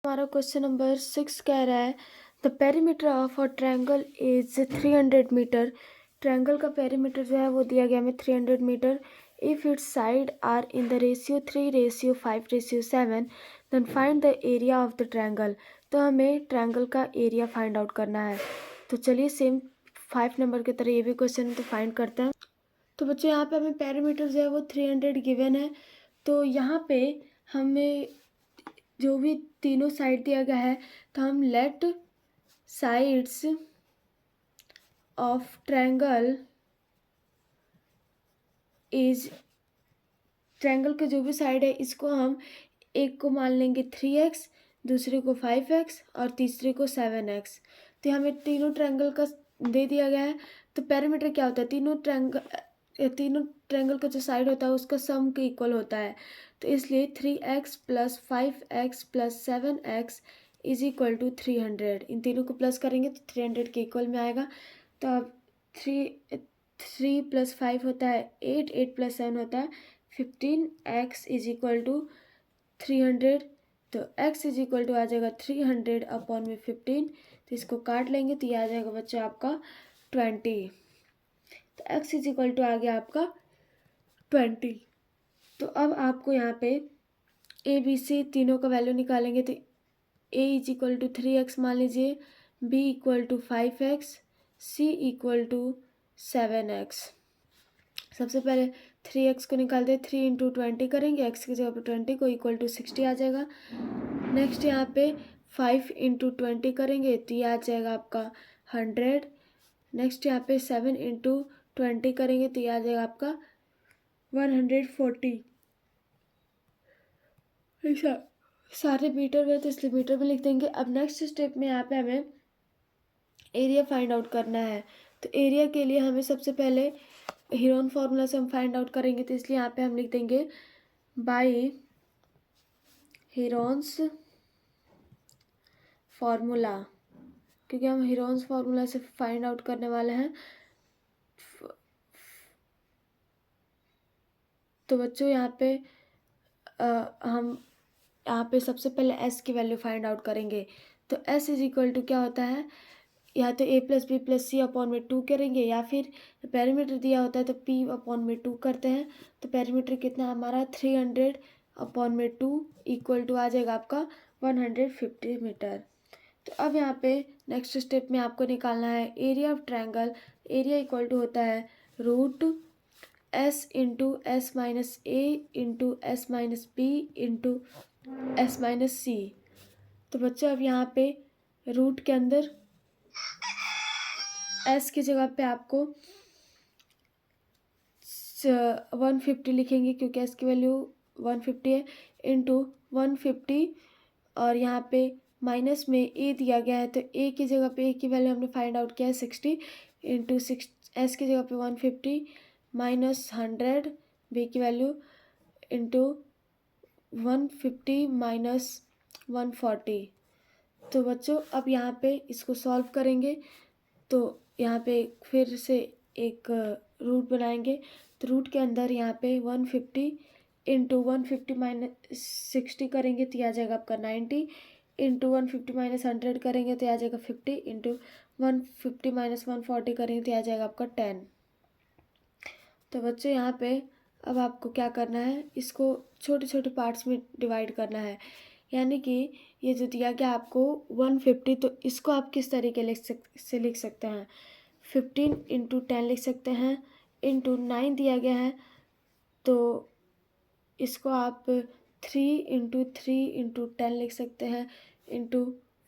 हमारा question number 6 कह रहा है the perimeter of a triangle is 300 metre. Triangle का पेरीमीटर जो है वो दिया गया हमें 300 metre. If it's side are in the ratio 3:5:7 then find the area of the triangle. तो हमें ट्रायंगल का एरिया फाइंड आउट करना है। तो चलिए सेम 5 नंबर की तरह ये भी क्वेश्चन तो फाइंड करते हैं। तो बच्चों यहाँ पे हमें पेरीमीटर जो है वो 300 गिवन है। तो यहाँ पे हमें जो भी तीनों साइड दिया गया है तो हम let sides of triangle is triangle के जो भी साइड है इसको हम एक को मान लेंगे 3x, दूसरे को 5x और तीसरे को 7x। तो हमें तीनों ट्रायंगल का दे दिया गया है। तो पेरीमीटर क्या होता है, तीनों ट्रायंगल का जो साइड होता है उसका सम के इक्वल होता है। तो इसलिए 3x + 5x + 7x is equal to 300। इन तीनों को प्लस करेंगे तो 300 के इक्वल में आएगा। तो अब 3 + 5 होता है 8, 8 + 7 होता है 15। x is equal to 300। तो x इज इक्वल टू आ जाएगा 300/15। तो इसको काट लेंगे तो ये आ जाएगा बच्चा आपका 20। तो x इज इक्वल टू आ गया आपका 20। तो अब आपको यहाँ पे a b c तीनों का वैल्यू निकालेंगे। तो a is equal to 3x मान लीजिए, b equal to 5x, c equal to 7x। सबसे पहले 3x को निकालते हैं, 3 × 20 करेंगे, x की जगह पर 20 को इक्वल टू 60 आ जाएगा। नेक्स्ट यहाँ पे 5 × 20 करेंगे तो ये आ जाएगा आपका 100। नेक्स्ट यहाँ पे 7 × 20 करेंगे तो ये आ जाएगा आपका 140। ऐसा सारे मीटर में तो इसलिए मीटर में लिख देंगे। अब नेक्स्ट स्टेप में यहाँ पे हमें एरिया फाइंड आउट करना है। तो एरिया के लिए हमें सबसे पहले हीरोन फार्मूला से हम फाइंड आउट करेंगे। तो इसलिए यहाँ पे हम लिख देंगे बाई हीरोन्स फार्मूला, क्योंकि हम हीरोन्स फार्मूला से फाइंड आउट करने वाले हैं। तो बच्चों यहाँ पे हम यहाँ पे सबसे पहले s की वैल्यू फाइंड आउट करेंगे। तो s इज इक्वल टू क्या होता है, या तो a + b + c/ 2 करेंगे, या फिर पेरीमीटर दिया होता है तो p/2 करते हैं। तो पेरीमीटर कितना हमारा 300/2 इक्वल टू आ जाएगा आपका 150 मीटर। तो अब यहाँ पे नेक्स्ट स्टेप में आपको निकालना है area of triangle. Area equal to होता है √s × s - a × s - b × s - c। तो बच्चों अब यहाँ पे रूट के अंदर s की जगह पे आपको 150 लिखेंगे, क्योंकि s की वैल्यू 150 है, इंटू 150। और यहाँ पे माइनस में a दिया गया है तो a की जगह पे a की वैल्यू हमने फाइंड आउट किया है 60, इंटू s की जगह पे 150 माइनस 100 b की वैल्यू, इंटू 150 माइनस 140। तो बच्चों अब यहाँ पे इसको सॉल्व करेंगे। तो यहाँ पे फिर से एक रूट बनाएंगे। तो रूट के अंदर यहाँ पे 150 इंटू 150 माइनस 60 करेंगे तो आ जाएगा आपका 90, इंटू 150 माइनस 100 करेंगे तो आ जाएगा 50, इंटू 150 माइनस 140 करेंगे तो आ जाएगा आपका 10। तो बच्चों यहाँ पे अब आपको क्या करना है, इसको छोटे छोटे पार्ट्स में डिवाइड करना है। यानी कि ये जो दिया गया आपको 150, तो इसको आप किस तरीके से लिख सकते हैं, 15 × 10 लिख सकते हैं, इंटू 9 दिया गया है तो इसको आप 3 × 3 × 10 लिख सकते हैं, इंटू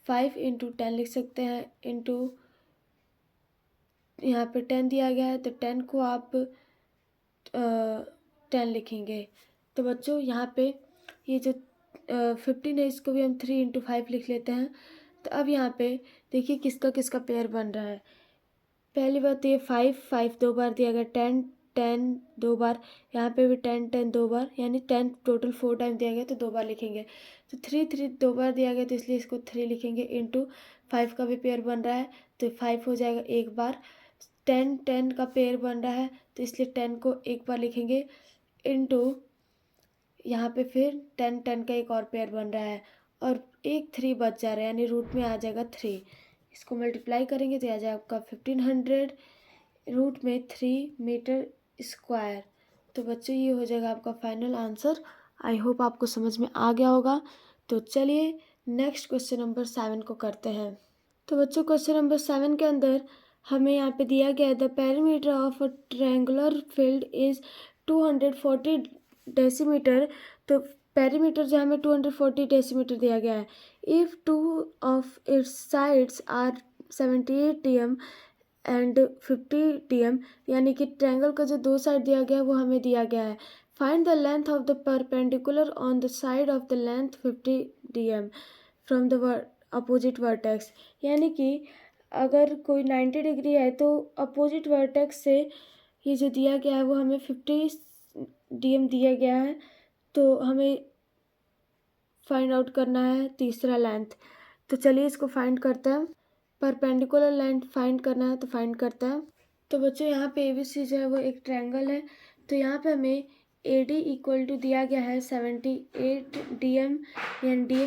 5 × 10 लिख सकते हैं, इंटू यहाँ पे 10 दिया गया है तो 10 को आप 10 लिखेंगे। तो बच्चों यहाँ पे ये जो 15 है इसको भी हम 3 × 5 लिख लेते हैं। तो अब यहाँ पे देखिए किसका किसका पेयर बन रहा है। पहली बात ये 5 5 दो बार दिया गया, 10 10 दो बार, यहाँ पे भी 10 10 दो बार, यानी 10 टोटल 4 टाइम दिया गया तो 2 बार लिखेंगे। तो 3 3 दो बार दिया गया तो इसलिए इसको 3 लिखेंगे, इंटू 5 का भी पेयर बन रहा है तो 5 हो जाएगा एक बार। 10 10 का पेयर बन रहा है तो इसलिए 10 को एक बार लिखेंगे, इंटू यहाँ पे फिर 10 10 का एक और पेयर बन रहा है, और एक 3 बच जा रहा है, यानी रूट में आ जाएगा 3। इसको मल्टीप्लाई करेंगे तो आ जाएगा आपका 1500 रूट में 3 मीटर स्क्वायर। तो बच्चों ये हो जाएगा आपका फाइनल आंसर। आई होप आपको समझ में आ गया होगा। तो चलिए नेक्स्ट क्वेश्चन नंबर 7 को करते हैं। तो बच्चों क्वेश्चन नंबर 7 के अंदर हमें यहाँ पे दिया गया है the perimeter of a triangular field is 240 decimetre. तो पेरीमीटर जो हमें 240 डेसीमीटर दिया गया है। If two of its sides are 78 dm and 50 dm, यानी कि ट्रायंगल का जो दो साइड दिया गया है वो हमें दिया गया है। Find the length of the perpendicular on the side of the length 50 dm from the opposite vertex. यानी कि अगर कोई 90 डिग्री है तो अपोजिट वर्टेक्स से ये जो दिया गया है वो हमें 50 dm दिया गया है। तो हमें फाइंड आउट करना है तीसरा लेंथ। तो चलिए इसको फाइंड करते हैं। परपेंडिकुलर लेंथ फाइंड करना है तो फाइंड करते हैं। तो बच्चों यहाँ पे ABC जो है वो एक ट्रायंगल है। तो यहाँ पे हमें AD इक्वल टू दिया गया है 78 dm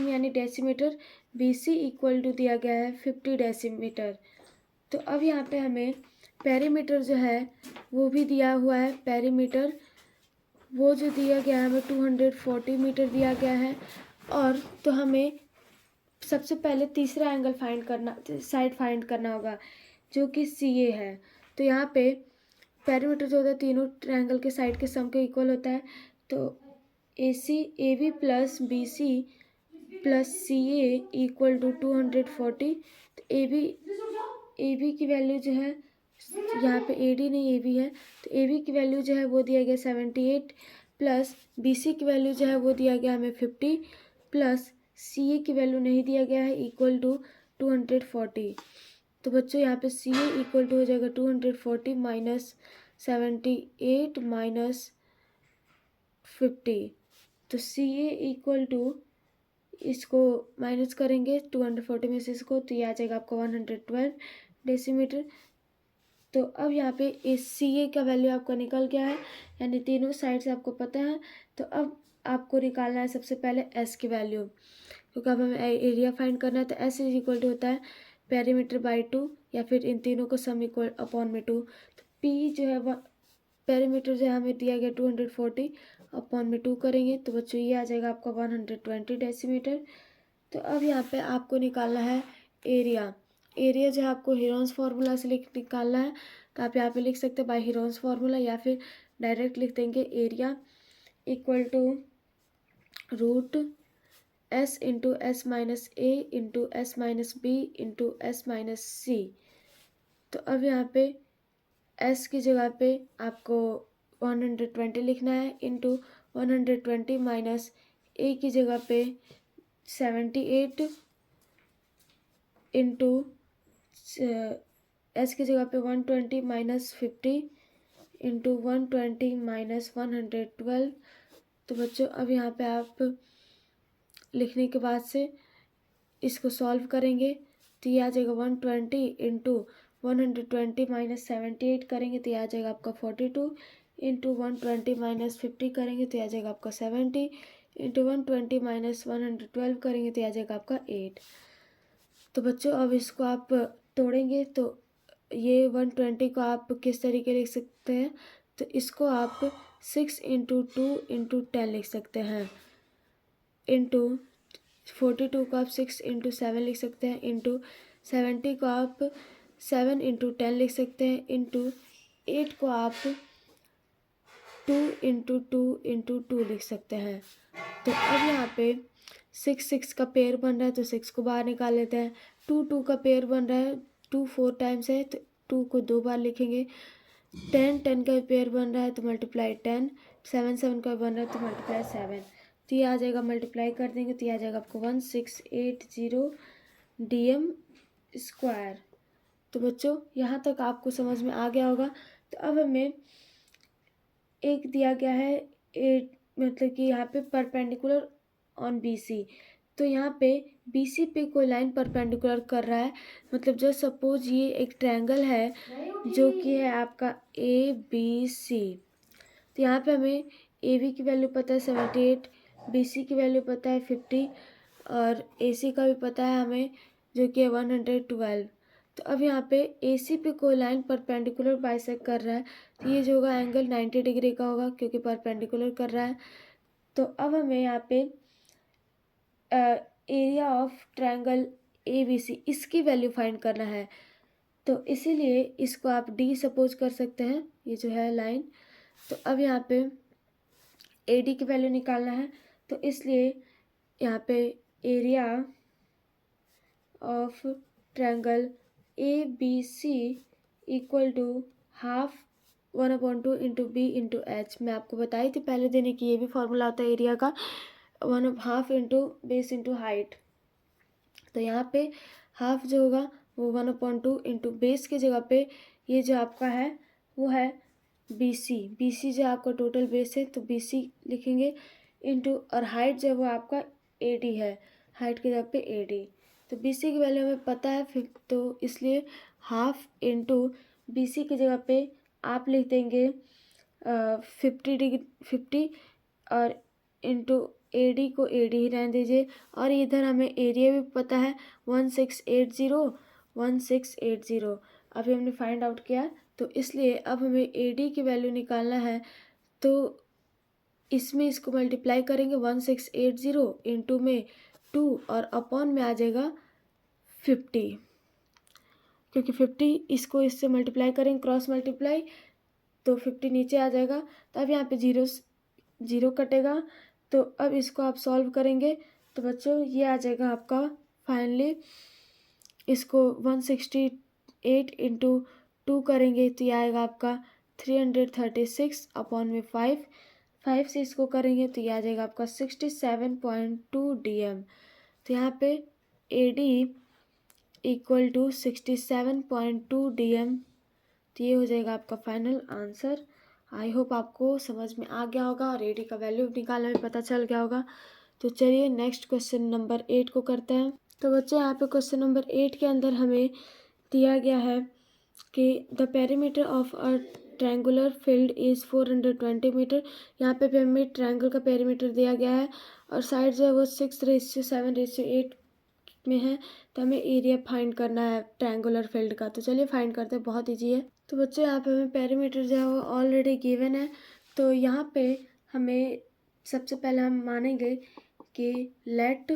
यानी डेसीमीटर। BC इक्वल टू दिया गया है 50 डेसीमीटर। तो अब यहाँ पे हमें पेरीमीटर जो है वो भी दिया हुआ है। पेरीमीटर वो जो दिया गया है हमें 240 मीटर दिया गया है। और तो हमें सबसे पहले तीसरा एंगल फाइंड करना, साइड फाइंड करना होगा जो कि CA है। तो यहाँ पे पेरीमीटर जो होता है तीनों ट्रायंगल के साइड के सम के इक्वल होता है। तो AB plus BC plus CA equal to 240। तो AB की वैल्यू जो है, यहाँ पे AD नहीं AB है, तो AB की वैल्यू जो है वो दिया गया 78 प्लस BC की वैल्यू जो है वो दिया गया हमें 50 प्लस CA की वैल्यू नहीं दिया गया है इक्वल टू 240। तो बच्चों यहाँ पे CA इक्वल टू हो जाएगा 240 माइनस 78 माइनस 50। तो CA इक्वल टू, इसको माइनस करेंगे 240 में से इसको, तो ये आ जाएगा आपका 112 डेसीमीटर। तो अब यहाँ पे इस CA का वैल्यू आपका निकल गया है, यानी तीनों साइड से आपको पता है। तो अब आपको निकालना है सबसे पहले S की वैल्यू, क्योंकि अब हमें एरिया फाइंड करना है। तो S इज इक्वल टू होता है पेरीमीटर बाई 2 या फिर इन तीनों को सम इक्वल अपॉन में 2। तो P जो है वह पेरीमीटर जो है हमें दिया गया 240 अपॉन में 2 करेंगे तो बच्चों ये आ जाएगा आपका 120 डेसीमीटर। तो अब यहाँ पे आपको निकालना है एरिया। एरिया जो है आपको हीरोन्स फार्मूला से निकालना है। तो आप यहाँ पे लिख सकते हैं बाय हीरोन्स फार्मूला, या फिर डायरेक्ट लिख देंगे area equal to root S into S minus A into S minus B into S minus C। तो अब यहाँ पे S की जगह पे आपको 120 लिखना है इंटू 120 माइनस A की जगह पे 78 इंटू S की जगह पे 120 माइनस 50 इंटू 120 माइनस 112। तो बच्चों अब यहाँ पे आप लिखने के बाद से इसको सॉल्व करेंगे तो ये आ जाएगा 120 इंटू 120 माइनस 78 करेंगे तो ये आ जाएगा आपका 42 इंटू 120 माइनस 50 करेंगे तो ये आ जाएगा आपका 70 इंटू 120 माइनस 112 करेंगे तो ये आ जाएगा आपका 8। तो बच्चों अब इसको आप तोड़ेंगे तो ये 120 को आप किस तरीके लिख सकते हैं, तो इसको आप 6 इंटू 2 इंटू 10 लिख सकते हैं, इंटू 42 को आप 6 इंटू 7 लिख सकते हैं, इंटू 70 को आप 7 इंटू 10 लिख सकते हैं, इंटू 8 को आप 2 इंटू 2 इंटू 2 लिख सकते हैं। तो अब यहाँ पे 6 का पेयर बन रहा है तो 6 को बाहर निकाल लेते हैं। 2 का पेयर बन रहा है, 2 4 टाइम्स है तो 2 को 2 बार लिखेंगे। 10 का पेयर बन रहा है तो मल्टीप्लाई 10, 7 का बन रहा है तो मल्टीप्लाई 7। तो ये आ जाएगा, मल्टीप्लाई कर देंगे तो ये आ जाएगा आपको 1680 dm स्क्वायर। तो बच्चों यहाँ तक आपको समझ में आ गया होगा। तो अब हमें एक दिया गया है मतलब कि यहाँ पे परपेंडिकुलर ऑन BC। तो यहाँ पे BC पे कोई लाइन परपेंडिकुलर कर रहा है, मतलब जो सपोज ये एक ट्रायंगल है जो कि है आपका ABC। तो यहाँ पे हमें AB की वैल्यू पता है 78, BC की वैल्यू पता है 50 और AC का भी पता है हमें, जो कि है 112। तो अब यहाँ पे AC पे कोई लाइन परपेंडिकुलर बाइसेक्ट कर रहा है, तो ये जो होगा एंगल 90 डिग्री का होगा, क्योंकि परपेंडिकुलर कर रहा है। तो अब हमें यहाँ पे एरिया ऑफ ट्रायंगल ABC इसकी वैल्यू फाइंड करना है। तो इसीलिए इसको आप D सपोज कर सकते हैं, ये जो है लाइन। तो अब यहाँ पे AD की वैल्यू निकालना है, तो इसलिए यहाँ पे area of triangle ABC equal to half 1/2 into B into H। मैं आपको बताई थी पहले दिन कि ये भी फॉर्मूला होता है एरिया का, 1/2 इंटू बेस इंटू हाइट। तो यहाँ पे हाफ जो होगा वो 1/2 इंटू बेस की जगह पे ये जो आपका है वो है BC जो आपका टोटल बेस है, तो BC लिखेंगे इंटू, और हाइट जो है वो आपका AD है, हाइट की जगह पे AD। तो BC की वैल्यू हमें पता है फिर, तो इसलिए हाफ इंटू BC की जगह पे आप लिख देंगे 50, और इंटू AD को AD ही रहने दीजिए। और इधर हमें एरिया भी पता है 1680 अभी हमने फाइंड आउट किया। तो इसलिए अब हमें AD की वैल्यू निकालना है, तो इसमें इसको मल्टीप्लाई करेंगे 1680 इंटू में 2 और अपॉन में आ जाएगा 50, क्योंकि 50 इसको इससे मल्टीप्लाई करेंगे क्रॉस मल्टीप्लाई, तो 50 नीचे आ जाएगा। तो अब यहाँ पे जीरो कटेगा। तो अब इसको आप सॉल्व करेंगे तो बच्चों ये आ जाएगा आपका फाइनली, इसको 168 इंटू 2 करेंगे तो ये आएगा आपका 336 अपॉन में 5 से इसको करेंगे तो ये आ जाएगा आपका 67.2 DM। तो यहाँ पे AD इक्वल टू 67.2 DM। तो ये हो जाएगा आपका फाइनल आंसर। आई होप आपको समझ में आ गया होगा और AD का वैल्यू निकालना भी पता चल गया होगा। तो चलिए नेक्स्ट क्वेश्चन नंबर 8 को करते हैं। तो बच्चों यहाँ पे क्वेश्चन नंबर 8 के अंदर हमें दिया गया है कि the perimeter of a triangular field is 420 metre. यहाँ पे भी हमें ट्रायंगल का पेरीमीटर दिया गया है और साइड जो है वो 6:7:8 में है। तो हमें एरिया फाइंड करना है ट्रायंगुलर फील्ड का। तो चलिए फाइंड करते हैं, बहुत ईजी है। तो बच्चों यहाँ पे हमें पेरीमीटर जो है वो ऑलरेडी गिवन है। तो यहाँ पे हमें सबसे पहले हम मानेंगे कि let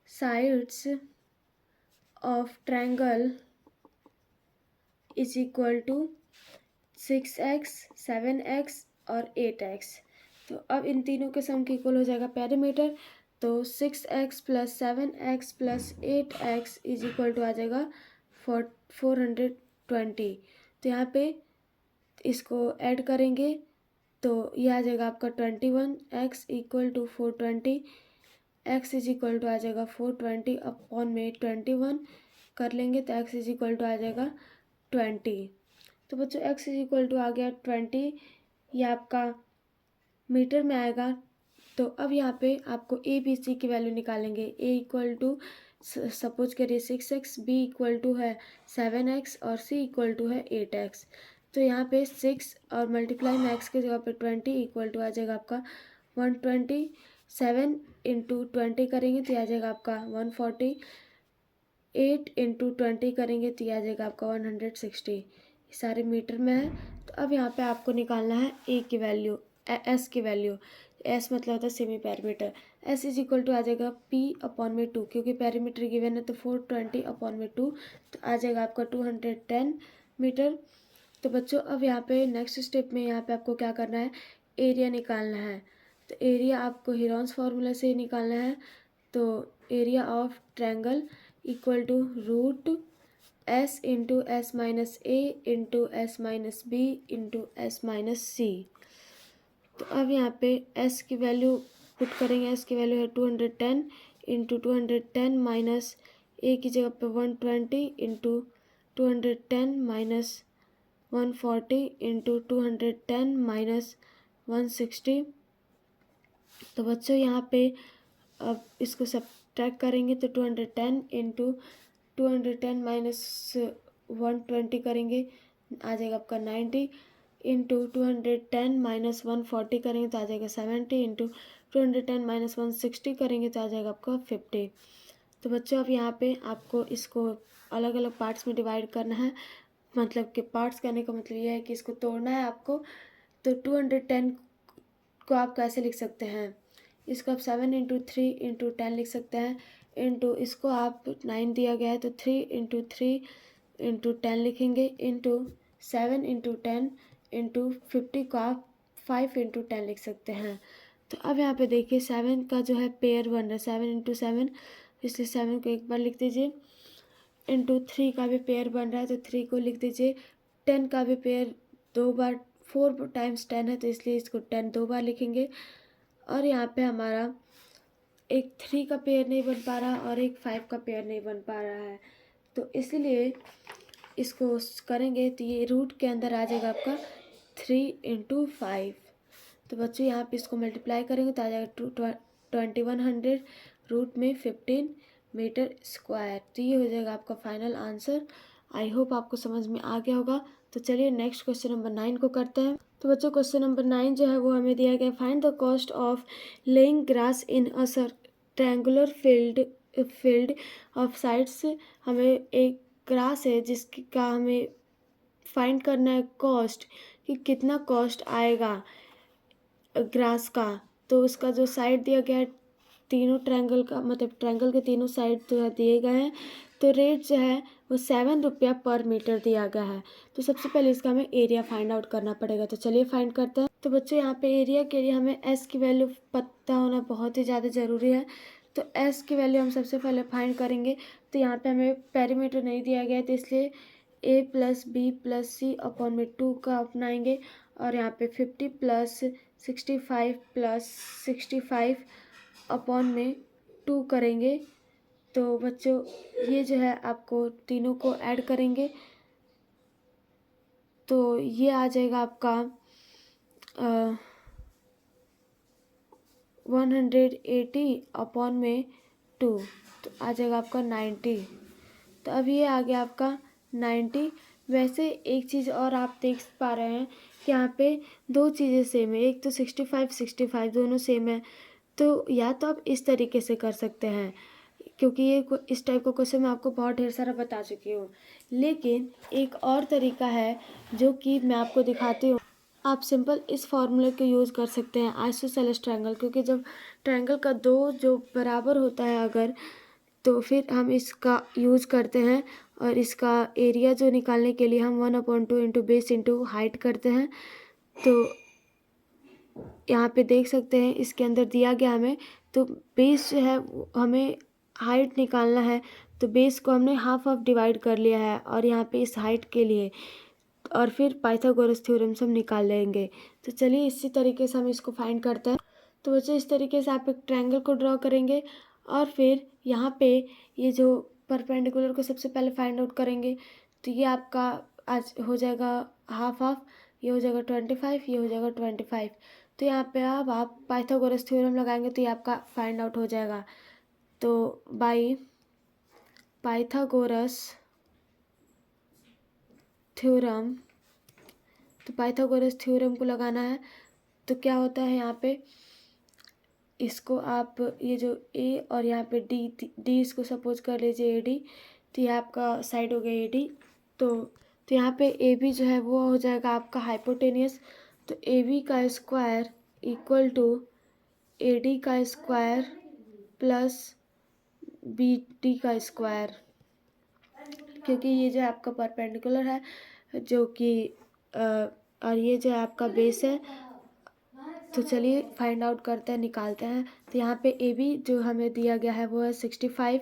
sides of triangle is equal to 6x 7x और 8x। तो अब इन तीनों के सम के इक्वल हो जाएगा पेरीमीटर। तो 6x plus 7x plus 8x is equal to आ जाएगा 420। तो यहाँ पे इसको ऐड करेंगे तो ये आ जाएगा आपका 21x equal to 420। x is equal to आ जाएगा 420 अपॉन में 21 कर लेंगे तो x इज इक्वल टू आ जाएगा 20। तो बच्चों x इज इक्वल टू आ गया 20, ये आपका मीटर में आएगा। तो अब यहाँ पे आपको ABC की वैल्यू निकालेंगे। A इक्वल टू सपोज करिए 6x, B इक्वल टू है 7x और C इक्वल टू है 8x। तो यहाँ पे 6 और मल्टीप्लाई में x की जगह पे 20 इक्वल टू आ जाएगा आपका 120। 7 इंटू 20 करेंगे तो आ जाएगा आपका 140। 8 इंटू 20 करेंगे तो आ जाएगा आपका 160। सारे मीटर में है। तो अब यहाँ पे आपको निकालना है A की वैल्यू, S की वैल्यू। S मतलब होता है semi perimeter. S is equal to आ जाएगा P अपॉन में 2, क्योंकि पेरीमीटर गिवन है तो 420 अपॉन में 2 तो आ जाएगा आपका 210 मीटर। तो बच्चों अब यहाँ पे नेक्स्ट स्टेप में यहाँ पे आपको क्या करना है, एरिया निकालना है। तो एरिया आपको हीरोन्स फार्मूला से निकालना है। तो area of triangle equal to root S into S minus A into S minus B into S minus C। तो अब यहाँ पे S की वैल्यू पुट करेंगे। S की वैल्यू है 210 इंटू 210 माइनस A की जगह पे 120 इंटू 210 माइनस 140 इंटू 210 माइनस 160। तो बच्चों यहाँ पे अब इसको सब्ट्रैक्ट करेंगे तो 210 इंटू 210 माइनस 120 करेंगे आ जाएगा आपका 90 इंटू 210 माइनस 140 करेंगे तो आ जाएगा 70 इंटू 210 माइनस 160 करेंगे तो आ जाएगा आपका 50। तो बच्चों अब यहाँ पे आपको इसको अलग अलग पार्ट्स में डिवाइड करना है, मतलब कि पार्ट्स करने का मतलब ये है कि इसको तोड़ना है आपको। तो 210 को आप कैसे लिख सकते हैं, इसको आप 7 इंटू 3 इंटू 10 लिख सकते हैं, इंटू इसको आप 9 दिया गया है तो 3 इंटू 3 इंटू 10 लिखेंगे, इंटू 7 इंटू 10 इंटू 50 को आप 5 इंटू 10 लिख सकते हैं। तो अब यहाँ पे देखिए 7 का जो है पेयर बन रहा है 7 इंटू 7, इसलिए 7 को एक बार लिख दीजिए, इंटू 3 का भी पेयर बन रहा है तो 3 को लिख दीजिए, 10 का भी पेयर 2 बार, 4 टाइम्स 10 है तो इसलिए इसको 10 2 बार लिखेंगे। और यहाँ पे हमारा एक 3 का पेयर नहीं बन पा रहा और एक 5 का पेयर नहीं बन पा रहा है, तो इसलिए इसको करेंगे तो ये रूट के अंदर आ जाएगा आपका 3 इंटू 5। तो बच्चों यहाँ पे इसको मल्टीप्लाई करेंगे तो आ जाएगा 2100 रूट में 15 मीटर स्क्वायर। तो ये हो जाएगा आपका फाइनल आंसर। आई होप आपको समझ में आ गया होगा। तो चलिए नेक्स्ट क्वेश्चन नंबर 9 को करते हैं। तो बच्चों क्वेश्चन नंबर 9 जो है वो हमें दिया गया, find the cost of laying grass in a triangular field of sides. हमें एक ग्रास है जिसका हमें फाइंड करना है कॉस्ट, कि कितना कॉस्ट आएगा ग्रास का। तो उसका जो साइड दिया गया है तीनों ट्रायंगल का, मतलब ट्रायंगल के तीनों साइड जो है दिए गए हैं। तो रेट जो है वो 7 रुपया पर मीटर दिया गया है। तो सबसे पहले इसका हमें एरिया फाइंड आउट करना पड़ेगा। तो चलिए फाइंड करते हैं। तो बच्चों यहाँ पे एरिया के लिए हमें एस की वैल्यू पता होना बहुत ही ज़्यादा ज़रूरी है। तो एस की वैल्यू हम सबसे पहले फाइंड करेंगे। तो यहाँ पे हमें पेरीमीटर नहीं दिया गया है तो इसलिए a plus B plus C upon में 2 का अपनाएंगे, और यहाँ पे 50 प्लस 65 प्लस 65 अपॉन में 2 करेंगे। तो बच्चों ये जो है आपको तीनों को ऐड करेंगे तो ये आ जाएगा आपका 180 अपॉन में 2, तो आ जाएगा आपका 90। तो अब ये आ गया आपका 90। वैसे एक चीज़ और आप देख पा रहे हैं कि यहाँ पे दो चीज़ें सेम है, एक तो 65 दोनों सेम है। तो या तो आप इस तरीके से कर सकते हैं, क्योंकि ये इस टाइप का क्वेश्चन मैं आपको बहुत ढेर सारा बता चुकी हूँ, लेकिन एक और तरीका है जो कि मैं आपको दिखाती हूँ। आप सिंपल इस फॉर्मूले को यूज़ कर सकते हैं, आइसोसेलेस ट्रायंगल, क्योंकि जब ट्रायंगल का दो जो बराबर होता है अगर, तो फिर हम इसका यूज़ करते हैं, और इसका एरिया जो निकालने के लिए हम 1/2 इंटू बेस इंटू हाइट करते हैं। तो यहाँ पे देख सकते हैं इसके अंदर दिया गया हमें, तो बेस जो है हमें हाइट निकालना है, तो बेस को हमने हाफ ऑफ डिवाइड कर लिया है और यहाँ पे इस हाइट के लिए, और फिर पाइथागोरस थ्योरम से हम निकाल लेंगे। तो चलिए इसी तरीके से हम इसको फाइंड करते हैं। तो बच्चों इस तरीके से आप एक ट्रायंगल को ड्रॉ करेंगे, और फिर यहाँ पे ये जो परपेंडिकुलर को सबसे पहले फाइंड आउट करेंगे। तो ये आपका आज हो जाएगा हाफ ऑफ, ये हो जाएगा 25, ये हो जाएगा 25। तो यहाँ पे अब आप पाइथागोरस थ्योरम लगाएंगे तो ये आपका फाइंड आउट हो जाएगा। तो बाई पाइथागोरस थ्योरम, तो पाइथागोरस थ्योरम को लगाना है। तो क्या होता है यहाँ पे, इसको आप ये जो a और यहाँ पे d इसको सपोज कर लीजिए AD, तो ये आपका साइड हो गया AD। तो यहाँ पे AB जो है वो हो जाएगा आपका हाइपोटेनियस। तो AB का स्क्वायर इक्वल टू AD का स्क्वायर प्लस BD का स्क्वायर, क्योंकि ये जो आपका परपेंडिकुलर है जो कि और ये जो आपका बेस है। तो चलिए फाइंड आउट करते हैं, निकालते हैं। तो यहाँ पे ए बी जो हमें दिया गया है वो है 65।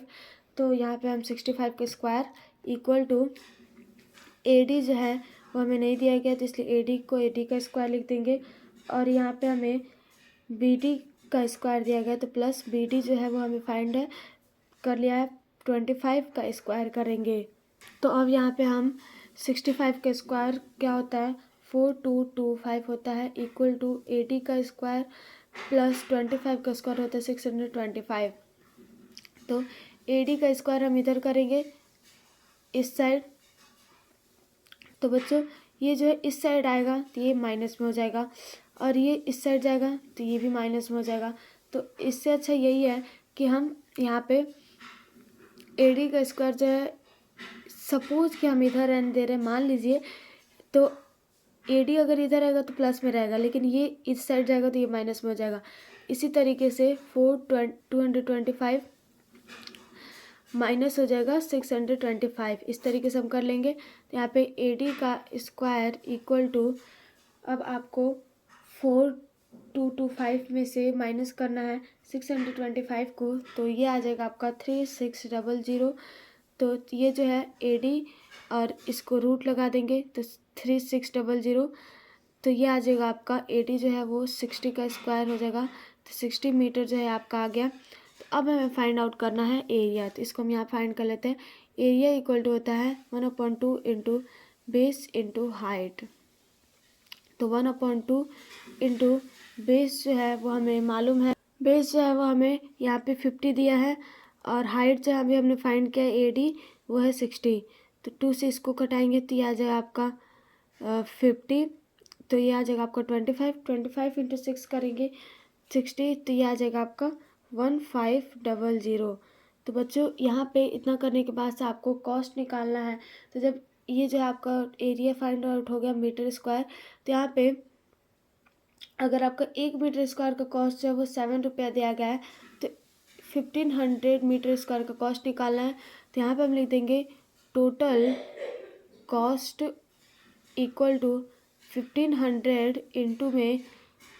तो यहाँ पे हम 65 का square equal to A D जो है वो हमें नहीं दिया गया, तो इसलिए ए डी को ए डी का स्क्वायर लिख देंगे, और यहाँ पे हमें बी डी का स्क्वायर दिया गया, तो प्लस बी डी जो है वो हमें फाइंड है कर लिया है, 25 का स्क्वायर करेंगे। तो अब यहाँ पे हम 65 का स्क्वायर क्या होता है 4225 होता है, इक्वल टू 80 का स्क्वायर प्लस 25 का स्क्वायर होता है 625। तो 80 का स्क्वायर हम इधर करेंगे इस साइड। तो बच्चों ये जो है इस साइड आएगा तो ये माइनस में हो जाएगा, और ये इस साइड जाएगा तो ये भी माइनस में हो जाएगा। तो इससे अच्छा यही है कि हम यहाँ पे AD का स्क्वायर जो है, सपोज कि हम इधर रहने दे रहे हैं, मान लीजिए, तो AD अगर इधर रहेगा तो प्लस में रहेगा, लेकिन ये इस साइड जाएगा तो ये माइनस में हो जाएगा। इसी तरीके से 225 माइनस हो जाएगा 625। इस तरीके से हम कर लेंगे। तो यहाँ पे AD का स्क्वायर इक्वल टू, अब आपको 4225 में से माइनस करना है 625 को, तो ये आ जाएगा आपका 3600। तो ये जो है AD, और इसको रूट लगा देंगे तो 3600, तो ये आ जाएगा आपका AD जो है वो 60 का स्क्वायर हो जाएगा। तो 60 मीटर जो है आपका आ गया। तो अब हमें फाइंड आउट करना है एरिया, तो इसको हम यहाँ फाइंड कर लेते हैं। एरिया इक्वल टू होता है 1/2 इंटू बेस इंटू हाइट। तो 1/2 इंटू बेस जो है वो हमें मालूम है, बेस जो है वो हमें यहाँ पे 50 दिया है, और हाइट जो अभी हमने फाइंड किया AD वो है 60। तो 2 से इसको घटाएंगे तो ये आ जाएगा आपका 50। तो ये आ जाएगा आपका 25 इंटू 6 करेंगे 60, तो ये आ जाएगा आपका 1500। तो बच्चों यहाँ पे इतना करने के बाद से आपको कॉस्ट निकालना है। तो जब ये जो आपका एरिया फाइंड आउट हो गया मीटर स्क्वायर, तो यहाँ पे अगर आपका 1 मीटर स्क्वायर का कॉस्ट जो है वो 7 रुपया दिया गया है, तो 1500 मीटर स्क्वायर का कॉस्ट निकालना है। तो यहाँ पे हम लिख देंगे total cost equal to 1500 into में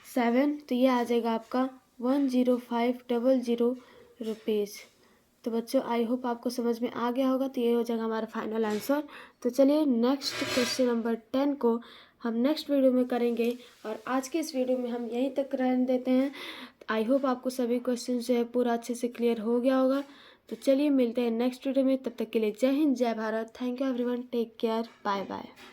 7, तो ये आ जाएगा आपका 10500 रुपीज़। तो बच्चों आई होप आपको समझ में आ गया होगा। तो ये हो जाएगा हमारा फाइनल आंसर। तो चलिए नेक्स्ट क्वेश्चन नंबर 10 को हम नेक्स्ट वीडियो में करेंगे, और आज के इस वीडियो में हम यहीं तक रहने देते हैं। आई होप आपको सभी क्वेश्चन जो है पूरा अच्छे से क्लियर हो गया होगा। तो चलिए मिलते हैं नेक्स्ट वीडियो में, तब तक के लिए जय हिंद, जय Bharat. Thank you everyone, take care, bye bye.